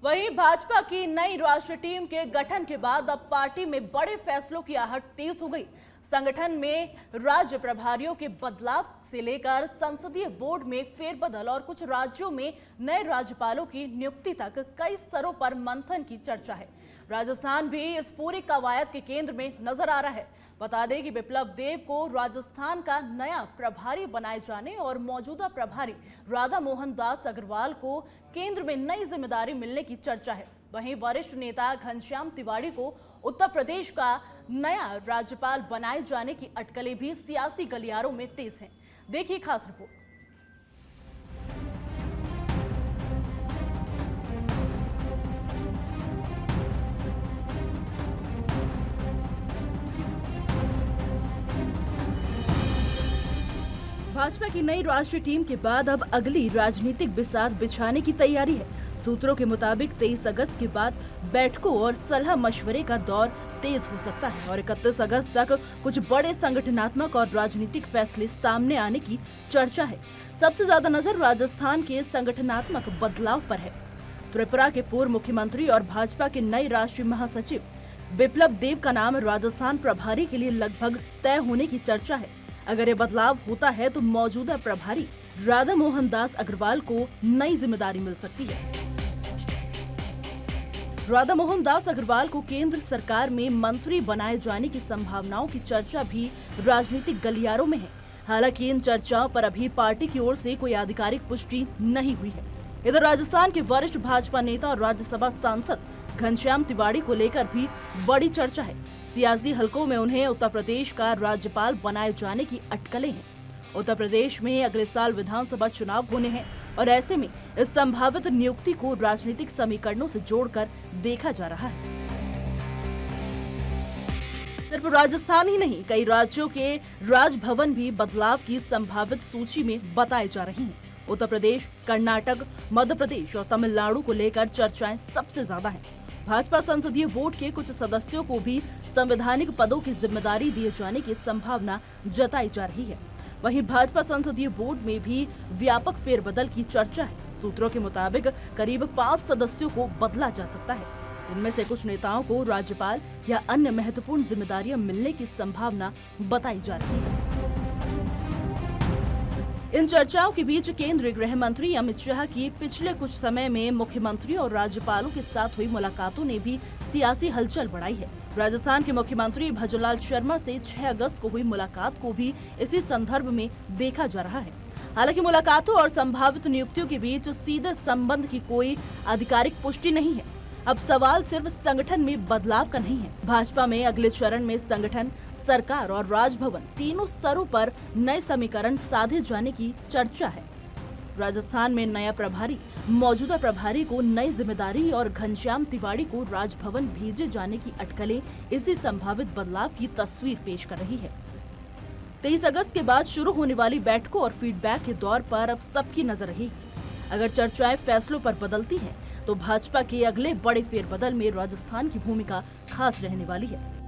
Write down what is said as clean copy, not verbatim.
वहीं भाजपा की नई राष्ट्रीय टीम के गठन के बाद अब पार्टी में बड़े फैसलों की आहट तेज हो गई। संगठन में राज्य प्रभारियों के बदलाव से लेकर संसदीय बोर्ड में फेरबदल और कुछ राज्यों में नए राज्यपालों की नियुक्ति तक कई स्तरों पर मंथन की चर्चा है। राजस्थान भी इस पूरी कवायद के केंद्र में नजर आ रहा है। बता दें कि बिप्लब देब को राजस्थान का नया प्रभारी बनाए जाने और मौजूदा प्रभारी राधा मोहन दास अग्रवाल को केंद्र में नई जिम्मेदारी मिलने की चर्चा है। वहीं वरिष्ठ नेता घनश्याम तिवाड़ी को उत्तर प्रदेश का नया राज्यपाल बनाए जाने की अटकलें भी सियासी गलियारों में तेज हैं। देखिए खास रिपोर्ट। भाजपा की नई राष्ट्रीय टीम के बाद अब अगली राजनीतिक बिसात बिछाने की तैयारी है। सूत्रों के मुताबिक 23 अगस्त के बाद बैठकों और सलाह मशवरे का दौर तेज हो सकता है और 31 अगस्त तक कुछ बड़े संगठनात्मक और राजनीतिक फैसले सामने आने की चर्चा है। सबसे ज्यादा नजर राजस्थान के संगठनात्मक बदलाव पर है। त्रिपुरा के पूर्व मुख्यमंत्री और भाजपा के नए राष्ट्रीय महासचिव बिप्लब देब का नाम राजस्थान प्रभारी के लिए लगभग तय होने की चर्चा है। अगर ये बदलाव होता है तो मौजूदा प्रभारी राधा मोहन दास अग्रवाल को नई जिम्मेदारी मिल सकती है। राधा मोहन दास अग्रवाल को केंद्र सरकार में मंत्री बनाए जाने की संभावनाओं की चर्चा भी राजनीतिक गलियारों में है। हालांकि इन चर्चाओं पर अभी पार्टी की ओर से कोई आधिकारिक पुष्टि नहीं हुई है। इधर राजस्थान के वरिष्ठ भाजपा नेता और राज्यसभा सांसद घनश्याम तिवाड़ी को लेकर भी बड़ी चर्चा है। सियासी हलकों में उन्हें उत्तर प्रदेश का राज्यपाल बनाए जाने की अटकलें हैं। उत्तर प्रदेश में अगले साल विधानसभा चुनाव होने हैं और ऐसे में इस संभावित नियुक्ति को राजनीतिक समीकरणों से जोड़कर देखा जा रहा है। सिर्फ राजस्थान ही नहीं, कई राज्यों के राजभवन भी बदलाव की संभावित सूची में बताए जा रही हैं। उत्तर प्रदेश, कर्नाटक, मध्य प्रदेश और तमिलनाडु को लेकर चर्चाएं सबसे ज्यादा हैं। भाजपा संसदीय बोर्ड के कुछ सदस्यों को भी संवैधानिक पदों की जिम्मेदारी दिए जाने की संभावना जताई जा रही है। वहीं भाजपा संसदीय बोर्ड में भी व्यापक फेरबदल की चर्चा है। सूत्रों के मुताबिक करीब 5 सदस्यों को बदला जा सकता है। इनमें से कुछ नेताओं को राज्यपाल या अन्य महत्वपूर्ण जिम्मेदारियां मिलने की संभावना बताई जा रही है। इन चर्चाओं के बीच केंद्रीय गृह मंत्री अमित शाह की पिछले कुछ समय में मुख्यमंत्री और राज्यपालों के साथ हुई मुलाकातों ने भी सियासी हलचल बढ़ाई है। राजस्थान के मुख्यमंत्री भजनलाल शर्मा से 6 अगस्त को हुई मुलाकात को भी इसी संदर्भ में देखा जा रहा है। हालांकि मुलाकातों और संभावित नियुक्तियों के बीच सीधे संबंध की कोई आधिकारिक पुष्टि नहीं है। अब सवाल सिर्फ संगठन में बदलाव का नहीं है। भाजपा में अगले चरण में संगठन, सरकार और राजभवन तीनों स्तरों पर नए समीकरण साधे जाने की चर्चा है। राजस्थान में नया प्रभारी, मौजूदा प्रभारी को नई जिम्मेदारी और घनश्याम तिवाड़ी को राजभवन भेजे जाने की अटकलें इसी संभावित बदलाव की तस्वीर पेश कर रही है। 23 अगस्त के बाद शुरू होने वाली बैठकों और फीडबैक के दौर पर अब सबकी नजर रहेगी। अगर चर्चाएं फैसलों पर बदलती हैं, तो भाजपा के अगले बड़े फेरबदल में राजस्थान की भूमिका खास रहने वाली है।